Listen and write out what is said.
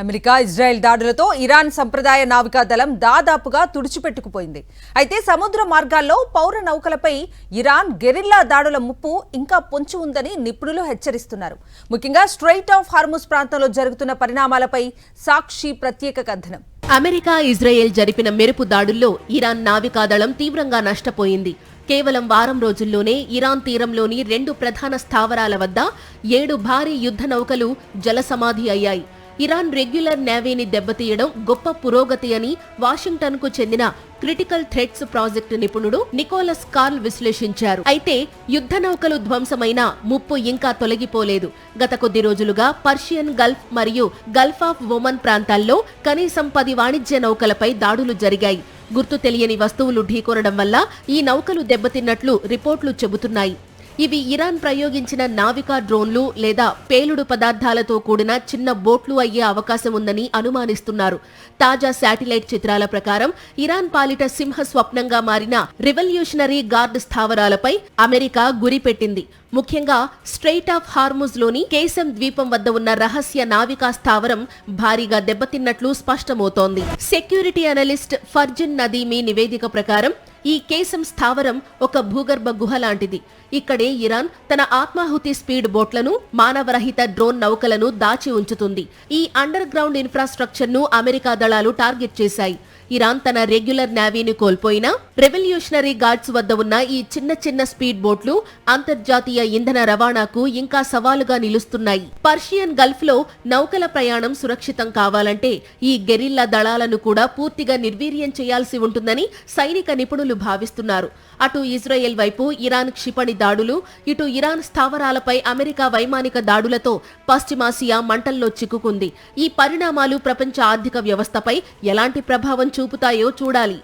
America Israel దాడులతో Iran సంప్రదాయ నావికా దళం దాదాపుగా తుడిచిపెట్టుకుపోయింది. అయితే సముద్ర మార్గాల్లో పౌర నౌకలపై ఇరాన్ గెరిల్లా దాడుల ముప్పు ఇంకా పొంచి ఉందని నిపుణులు హెచ్చరిస్తున్నారు. ముఖ్యంగా స్ట్రెయిట్ ఆఫ్ హార్ముజ్ ప్రాంతంలో జరుగుతున్న పరిణామాలపై సాక్షి ప్రత్యేక కథనం. అమెరికా ఇజ్రాయెల్ జరిపిన మెరుపు దాడుల్లో ఇరాన్ నావికాదళం తీవ్రంగా నష్టపోయింది. కేవలం వారం రోజుల్లోనే ఇరాన్ తీరంలోని 2 ప్రధాన స్థావరాల వద్ద 7 భారీ యుద్ధ నౌకలు జలసమాధి అయ్యాయి. ఇరాన్ రెగ్యులర్ నేవీని దెబ్బతీయడం గొప్ప పురోగతి అని వాషింగ్టన్కు చెందిన క్రిటికల్ థ్రెట్స్ ప్రాజెక్టు నిపుణుడు నికోలస్ కార్ల్ విశ్లేషించారు. అయితే యుద్ధ నౌకలు ధ్వంసమైన ముప్పు ఇంకా తొలగిపోలేదు. గత కొద్ది రోజులుగా పర్షియన్ గల్ఫ్ మరియు గల్ఫ్ ఆఫ్ ఒమన్ ప్రాంతాల్లో కనీసం 10 వాణిజ్య నౌకలపై దాడులు జరిగాయి. గుర్తు తెలియని వస్తువులు ఢీకొనడం వల్ల ఈ నౌకలు దెబ్బతిన్నట్లు రిపోర్టులు చెబుతున్నాయి. ఇవి ఇరాన్ ప్రయోగించిన నావికా డ్రోన్లు లేదా పేలుడు పదార్థాలతో కూడిన చిన్న బోట్లు అయ్యే అవకాశం ఉందని అనుమానిస్తున్నారు. తాజా శాటిలైట్ చిత్రాల ప్రకారం ఇరాన్ పాలిట సింహ స్వప్నంగా మారిన రివల్యూషనరీ గార్డ్ స్థావరాలపై అమెరికా గురిపెట్టింది. ముఖ్యంగా స్ట్రెయిట్ ఆఫ్ హార్ముజ్ లోని కేసమ్ ద్వీపం వద్ద ఉన్న రహస్య నావికా స్థావరం భారీగా దెబ్బతిన్నట్లు స్పష్టమవుతోంది. సెక్యూరిటీ అనలిస్ట్ ఫర్జిన్ నదీమీ నివేదిక ప్రకారం ఈ కేసమ్ స్థావరం ఒక భూగర్భ గుహ లాంటిది. ఇక్కడే ఇరాన్ తన ఆత్మాహుతి స్పీడ్ బోట్లను, మానవరహిత డ్రోన్ నౌకలను దాచి ఉంచుతుంది. ఈ అండర్ గ్రౌండ్ ఇన్ఫ్రాస్ట్రక్చర్ ను అమెరికా దళాలు టార్గెట్ చేశాయి. ఇరాన్ తన రెగ్యులర్ నేవీని కోల్పోయినా రెవల్యూషనరీ గార్డ్స్ వద్ద ఉన్న ఈ చిన్న చిన్న స్పీడ్ బోట్లు అంతర్జాతీయ ఇంధన రవాణాకు ఇంకా సవాలుగా నిలుస్తున్నాయి. పర్షియన్ గల్ఫ్ లో నౌకల ప్రయాణం సురక్షితం కావాలంటే ఈ గెరిల్లా దళాలను కూడా పూర్తిగా నిర్వీర్యం చేయాల్సి ఉంటుందని సైనిక నిపుణులు భావిస్తున్నారు. అటు ఇజ్రాయెల్ వైపు ఇరాన్ క్షిపణి దాడులు, ఇటు ఇరాన్ స్థావరాలపై అమెరికా వైమానిక దాడులతో పశ్చిమాసియా మంటల్లో చిక్కుకుంది. ఈ పరిణామాలు ప్రపంచ ఆర్థిక వ్యవస్థపై ఎలాంటి ప్రభావం చూపుతాయో చూడాలి.